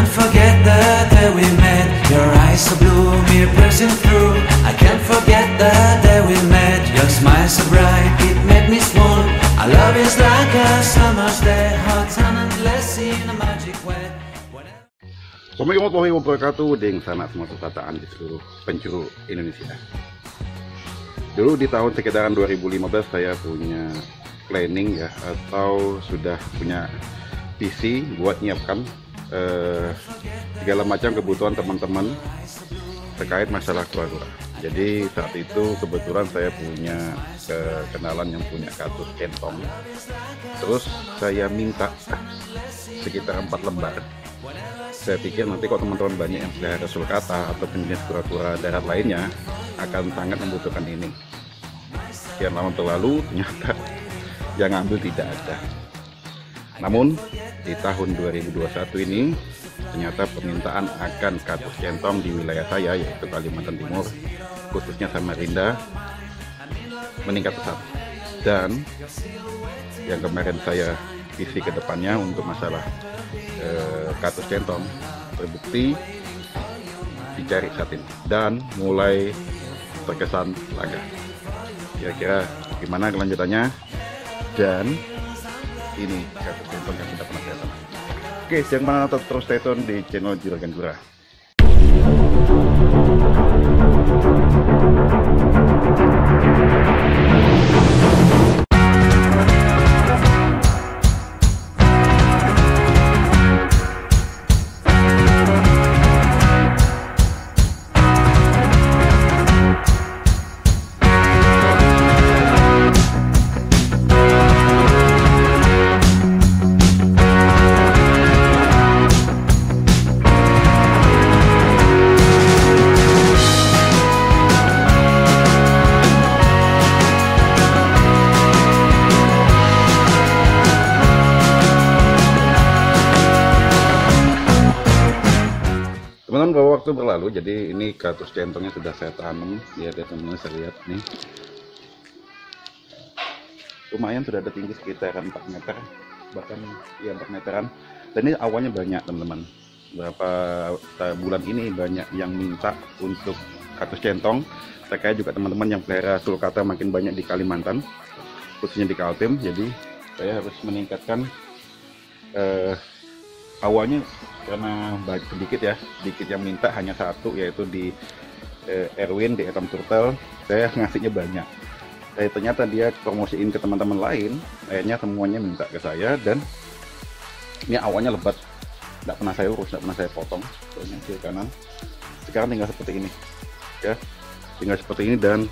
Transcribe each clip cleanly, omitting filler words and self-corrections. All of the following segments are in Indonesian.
can't forget the day we met. Your eyes so blue, me piercing through. I can't forget the day we met. Your smile so bright, it made me swoon. Our love is like a summer's day, hot and endless in a magic way. Assalamualaikum warahmatullahi wabarakatuh. Deng sana semua perkataan di seluruh penjuru Indonesia. Dulu di tahun sekitaran 2015 saya punya planning ya, atau sudah punya visi buat nyiapkan segala macam kebutuhan teman-teman terkait masalah keluarga. Jadi saat itu kebetulan saya punya kenalan yang punya kartu centong. Terus saya minta sekitar 4 lembar. Saya pikir nanti kok teman-teman banyak yang pelihara sulcata atau jenis kura-kura darat lainnya akan sangat membutuhkan ini. Sekian lama berlalu, ternyata yang ngambil tidak ada. Namun di tahun 2021 ini ternyata permintaan akan kartus centong di wilayah saya, yaitu Kalimantan Timur, khususnya Samarinda, meningkat pesat. Dan yang kemarin saya visi ke depannya untuk masalah kartus centong terbukti dicari saat ini dan mulai terkesan laga. Kira-kira gimana kelanjutannya, dan ini kartus centong yang sudah pernah saya tanam. Oke, jangan mana terus stay tune di channel Juragan Gurah. Teman-teman, bahwa waktu berlalu, jadi ini kartus centongnya sudah saya tanam. Ya, teman-teman saya lihat nih, lumayan sudah ada tinggi sekitar 4 meter, bahkan ya 4 meteran. Dan ini awalnya banyak teman-teman. Berapa bulan ini banyak yang minta untuk kartus centong. Terkait juga teman-teman yang pelihara sulcata makin banyak di Kalimantan, khususnya di Kaltim. Jadi saya harus meningkatkan awalnya karena sedikit yang minta hanya satu, yaitu di Erwin di Etam Turtle. Saya ngasihnya banyak. Ternyata dia promosiin ke teman-teman lain, akhirnya semuanya minta ke saya. Dan ini awalnya lebat, tidak pernah saya urus, tidak pernah saya potong kiri kanan. Sekarang tinggal seperti ini ya, tinggal seperti ini. Dan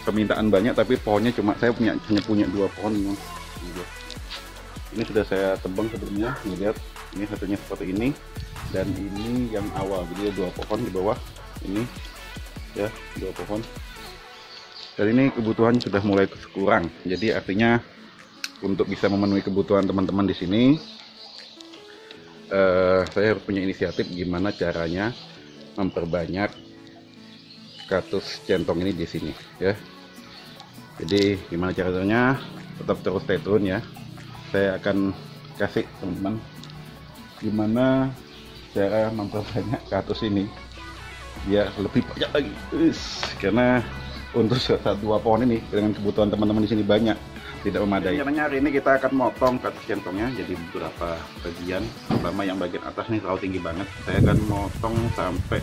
permintaan banyak, tapi pohonnya cuma saya hanya punya 2 pohon. Ini sudah saya tebang sebelumnya, lihat. Ini satunya seperti ini, dan ini yang awal, jadi 2 pohon di bawah ini ya, 2 pohon. Dan ini kebutuhan sudah mulai kurang, jadi artinya untuk bisa memenuhi kebutuhan teman-teman di sini, saya harus punya inisiatif gimana caranya memperbanyak kartus centong ini di sini ya. Jadi gimana caranya, tetap terus stay tune ya. Saya akan kasih teman-teman gimana cara memperbanyak kartus ini biar lebih banyak lagi. Karena untuk 1-2 pohon ini dengan kebutuhan teman-teman di sini banyak, tidak memadai. Caranya hari ini kita akan motong kartus centongnya jadi beberapa bagian. Pertama yang bagian atas ini terlalu tinggi banget, saya akan motong sampai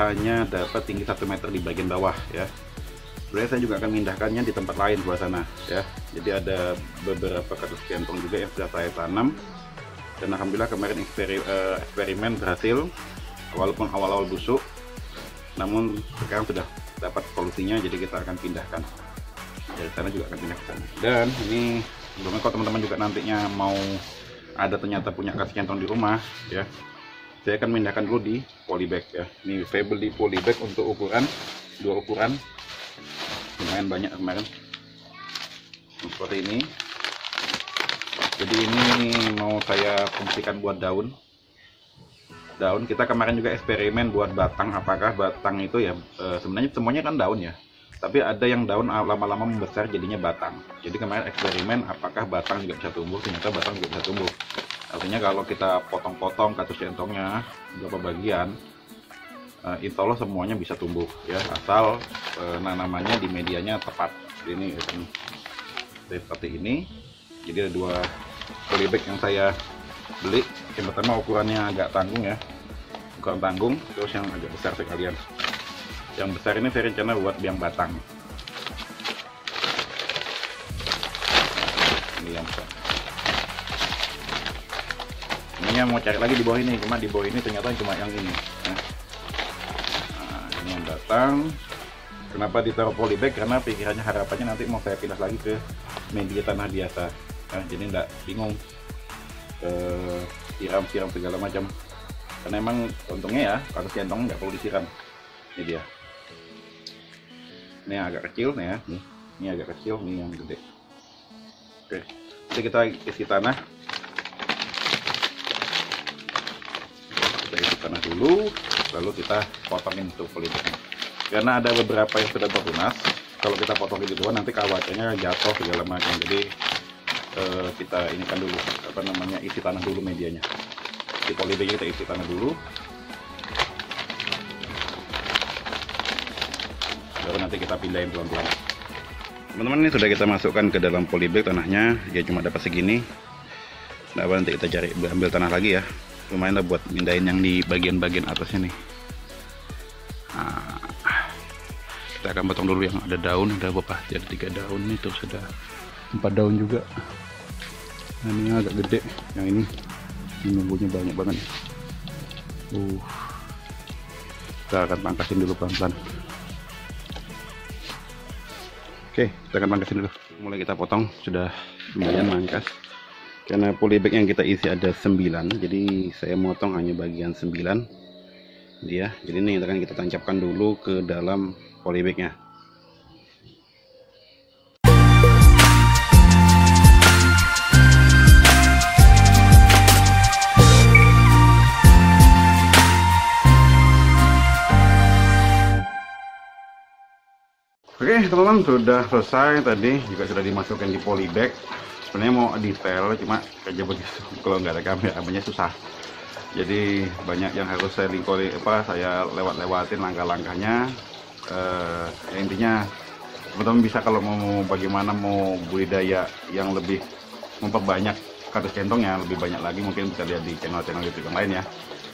hanya dapat tinggi 1 meter di bagian bawah ya. Sebenarnya saya juga akan memindahkannya di tempat lain buat sana ya. Jadi ada beberapa kartus centong juga yang sudah saya tanam. Dan alhamdulillah kemarin eksperimen berhasil, walaupun awal-awal busuk, namun sekarang sudah dapat solusinya. Jadi kita akan pindahkan dari sana, juga akan pindah ke sana. Dan ini sebelumnya kalau teman-teman juga nantinya mau ada ternyata punya kartus centong di rumah ya, saya akan pindahkan dulu di polybag ya. Ini saya beli polybag untuk ukuran 2 ukuran, lumayan banyak kemarin seperti ini. Jadi ini mau saya fungsikan buat daun. Kita kemarin juga eksperimen buat batang, apakah batang itu ya sebenarnya semuanya kan daun ya, tapi ada yang daun lama-lama membesar jadinya batang. Jadi kemarin eksperimen apakah batang juga bisa tumbuh, ternyata batang juga bisa tumbuh. Artinya kalau kita potong-potong kaktus centongnya beberapa bagian, insya Allah semuanya bisa tumbuh ya, asal tanamannya di medianya tepat. Ini seperti ini. Jadi ada 2 polybag yang saya beli. Yang pertama ukurannya agak tanggung ya, ukuran tanggung, terus yang agak besar sekalian. Yang besar ini saya rencana buat biang batang. Ini yang besar. Ini mau cari lagi di bawah ini, cuma di bawah ini ternyata cuma yang ini. Nah, ini yang batang. Kenapa ditaruh polybag? Karena pikirannya, harapannya nanti mau saya pindah lagi ke media tanah biasa. Nah, jadi enggak bingung siram-siram segala macam. Karena emang untungnya ya kaktus centong nggak perlu disiram. Ini dia. Ini yang agak kecil nih ya. Ini agak kecil, ini yang gede. Oke, jadi kita isi tanah. Kita isi tanah dulu, lalu kita potongin tuh polybagnya. Karena ada beberapa yang sudah tertunas, kalau kita potong di bawah nanti kawatnya jatuh segala macam. Jadi kita inikan dulu, apa namanya, isi tanah dulu medianya. Di polybagnya kita isi tanah dulu, baru nanti kita pindahin pelan-pelan. Teman-teman, ini sudah kita masukkan ke dalam polybag tanahnya. Dia cuma dapat segini. Nah, nanti kita cari ambil tanah lagi ya. Lumayan lah buat pindahin yang di bagian-bagian atasnya nih. Nah, kita akan potong dulu yang ada daun. Ada berapa? Jadi 3 daun nih, terus ada 4 daun juga. Nah, ini agak gede, yang ini nunggunya banyak banget. Kita akan pangkasin dulu pelan-pelan. Oke, kita akan pangkasin dulu. Mulai kita potong, sudah lumayan mangkas. Karena polybag yang kita isi ada 9, jadi saya motong hanya bagian 9. Dia, jadi ini akan kita tancapkan dulu ke dalam polybagnya. Oke teman-teman, sudah selesai. Tadi juga sudah dimasukkan di polybag. Sebenarnya mau detail, cuma kerja begitu kalau nggak ada kameranya susah. Jadi banyak yang harus saya saya lewat-lewatin langkah-langkahnya. Intinya teman-teman bisa, kalau mau bagaimana mau budidaya yang lebih memperbanyak kaktus centongnya lebih banyak lagi, mungkin bisa lihat di channel-channel YouTube yang lain ya.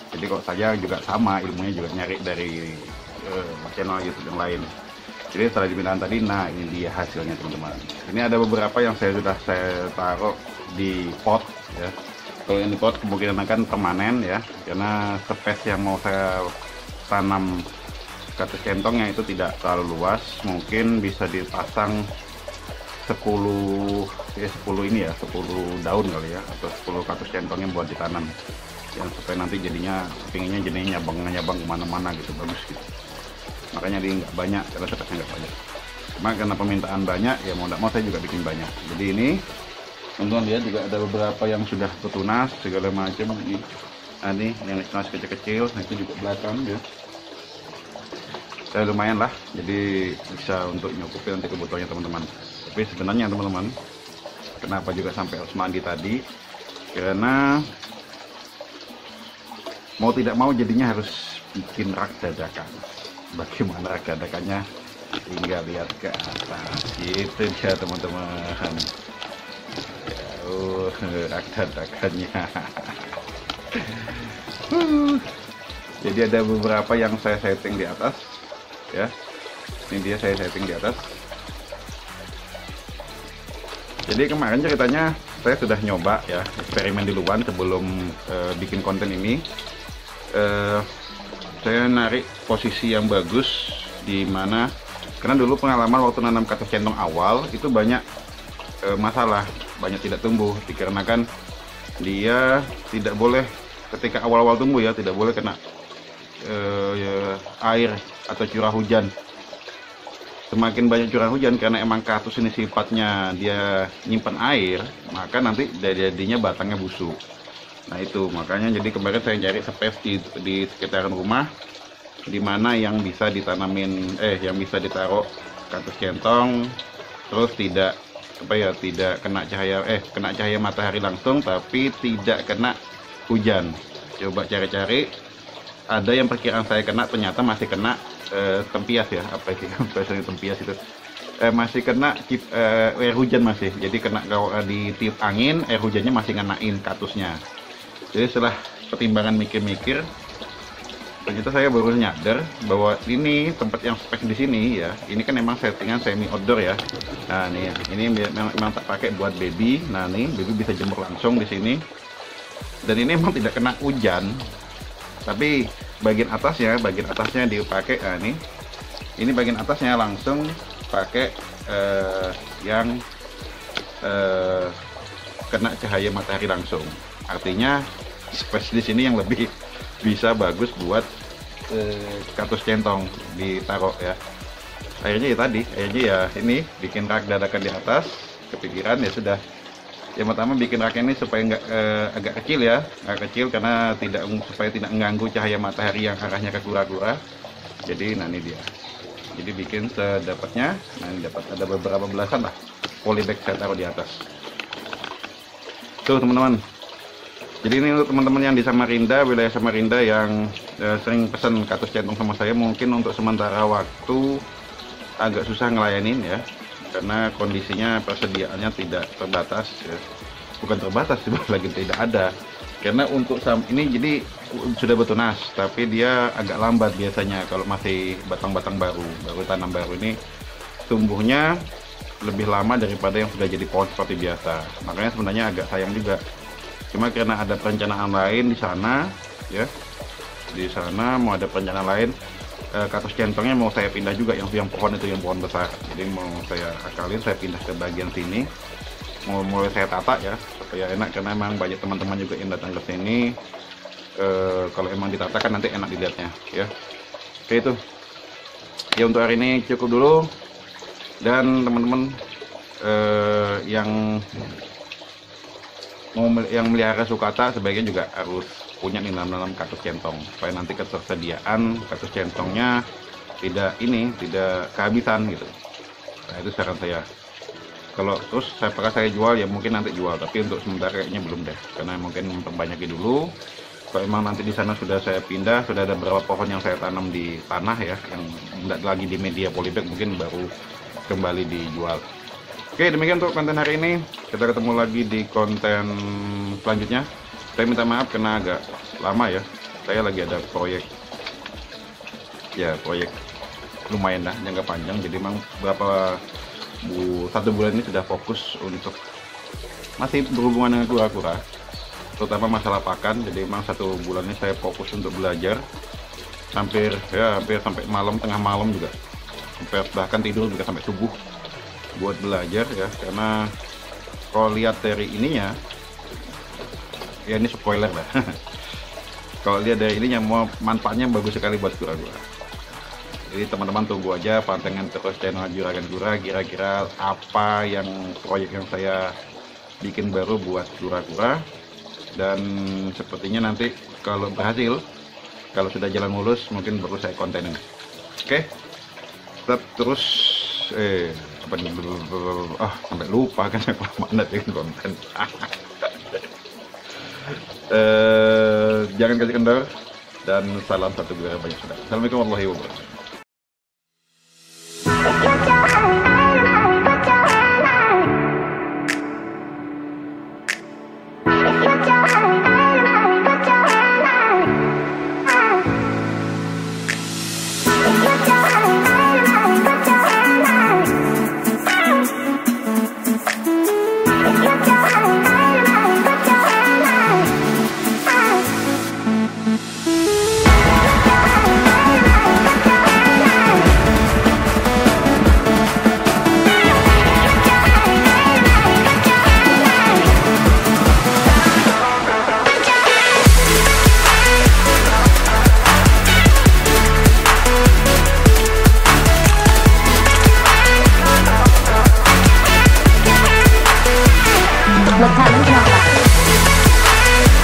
Jadi kok saya juga sama, ilmunya juga nyari dari channel YouTube yang lain. Jadi setelah dipindahan tadi, nah ini dia hasilnya teman-teman. Ini ada beberapa yang sudah saya taruh di pot ya. Kalau ini pot kemungkinan akan permanen ya, karena space yang mau saya tanam kaktus centongnya itu tidak terlalu luas. Mungkin bisa dipasang 10 ini ya, 10 daun kali ya, atau 10 kaktus centong yang buat ditanam, yang supaya nanti jadinya pinginnya jadinya nyabang kemana-mana gitu, bagus gitu. Makanya dia nggak banyak, karena space-nya nggak banyak. Cuma karena permintaan banyak ya, mau nggak mau saya juga bikin banyak. Jadi ini teman-teman lihat, juga ada beberapa yang sudah tertunas segala macam. Ini yang tunas kecil-kecil, nah itu juga belakang ya. Saya lumayan lah, jadi bisa untuk nyukupi nanti kebutuhannya teman-teman. Tapi sebenarnya teman-teman, kenapa juga sampai harus mandi tadi, karena mau tidak mau jadinya harus bikin rak dadakan. Bagaimana rak dadakannya, tinggal lihat ke atas. Itu dia teman-teman. Rak dadakannya. Jadi ada beberapa yang saya setting di atas ya. Ini dia saya setting di atas. Jadi kemarin ceritanya saya sudah nyoba ya, eksperimen duluan sebelum bikin konten ini. Saya narik posisi yang bagus, di mana karena dulu pengalaman waktu nanam kaktus centong awal itu banyak masalah, banyak tidak tumbuh, dikarenakan dia tidak boleh ketika awal-awal tumbuh ya, tidak boleh kena air atau curah hujan. Semakin banyak curah hujan, karena emang kaktus ini sifatnya dia nyimpan air, maka nanti jadinya batangnya busuk. Nah itu makanya jadi kemarin saya cari space di sekitaran rumah, di mana yang bisa ditanamin yang bisa ditaruh kaktus centong, terus tidak supaya tidak kena cahaya matahari langsung tapi tidak kena hujan. Coba cari-cari, ada yang perkiraan saya kena, ternyata masih kena tempias ya, apa sih bahasanya tempias itu, masih kena air hujan masih. Jadi kena kalau ditiup angin, air hujannya masih ngenain katusnya. Jadi setelah pertimbangan mikir-mikir, ternyata saya baru nyadar bahwa ini tempat yang spek di sini ya, ini kan memang settingan semi outdoor ya. Nah nih, ini memang tak pakai buat baby. Nah nih, baby bisa jemur langsung di sini. Dan ini memang tidak kena hujan, tapi bagian atasnya dipakai. Nah ini bagian atasnya langsung pakai yang kena cahaya matahari langsung. Artinya space di sini yang lebih bisa bagus buat kaktus centong ditaruh ya. Akhirnya ya ini bikin rak dadakan di atas. Kepikiran ya sudah. Yang pertama bikin raknya ini supaya agak kecil ya, agak kecil karena supaya tidak mengganggu cahaya matahari yang arahnya ke kura-kura. Jadi nah ini dia. Jadi bikin sedapatnya. Nah ini dapat ada beberapa belasan lah polybag saya taruh di atas. Tuh teman-teman. Jadi ini untuk teman-teman yang di Samarinda, wilayah Samarinda yang sering pesan kaktus centong sama saya, mungkin untuk sementara waktu agak susah ngelayanin ya, karena kondisinya persediaannya tidak terbatas ya. Bukan terbatas, lagi tidak ada. Karena untuk ini jadi sudah bertunas, tapi dia agak lambat biasanya kalau masih batang-batang baru tanam baru ini tumbuhnya lebih lama daripada yang sudah jadi pohon seperti biasa. Makanya sebenarnya agak sayang juga. Cuma karena ada perencanaan lain di sana ya, di sana mau ada perencanaan lain, kaktus centongnya mau saya pindah juga, yang pohon itu, yang pohon besar. Jadi mau saya akalin, saya pindah ke bagian sini, mau mulai saya tata ya supaya enak, karena emang banyak teman-teman juga yang datang ke sini. Kalau emang ditata kan nanti enak dilihatnya ya. Oke, itu ya untuk hari ini cukup dulu. Dan teman-teman yang melihara sukata sebaiknya juga harus punya nih nanam kaktus centong, supaya nanti ketersediaan kaktus centongnya tidak kehabisan gitu. Nah itu saran saya. Kalau terus apakah saya jual, ya mungkin nanti jual, tapi untuk sementara kayaknya belum deh, karena mungkin memperbanyaki dulu. Kalau emang nanti di sana sudah saya pindah, sudah ada beberapa pohon yang saya tanam di tanah ya, yang tidak lagi di media polybag, mungkin baru kembali dijual. Oke, demikian untuk konten hari ini. Kita ketemu lagi di konten selanjutnya. Saya minta maaf karena agak lama ya. Saya lagi ada proyek lumayan lah, jangka panjang. Jadi memang satu bulan ini sudah fokus untuk masih berhubungan dengan kura-kura, terutama masalah pakan. Jadi memang satu bulan ini saya fokus untuk belajar hampir sampai malam, tengah malam juga, bahkan tidur juga sampai subuh buat belajar ya. Karena kalau lihat dari ininya ya, ini spoiler lah. Kalau lihat dari ininya, manfaatnya bagus sekali buat kura-kura. Jadi teman-teman tunggu aja, pantengin terus channel Juragan Kura, kira-kira apa yang proyek yang saya bikin baru buat kura-kura. Dan sepertinya nanti kalau berhasil, kalau sudah jalan mulus, mungkin baru saya kontenin. Oke, tetap terus sampai lupa kan saya mana dengan konten. Jangan kasih kendor, dan salam satu gelar banyak saudara. Assalamualaikum warahmatullahi wabarakatuh.รสชาติมันเป็นยังไง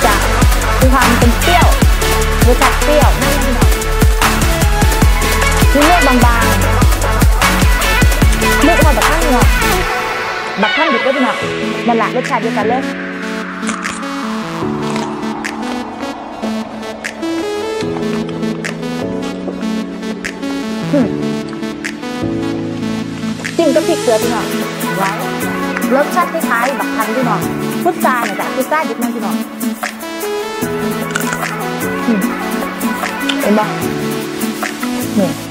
จะมีความเป็นเปรี้ยวรสชาติเปรี้ยวนั่นเองมีเลือดบางๆเลือดมาแบบข้างนอก บักท่านดิบก็พี่น้องนั่นแหละรสชาติเดียวกันเลยจิ้มกับพริกเกลือพี่น้องไว้รสชาติคล้ายๆบักทันพี่น้องพุทราเนี่ยจ้ะพุทราดิบนั่นพี่น้องเห็นปะนี่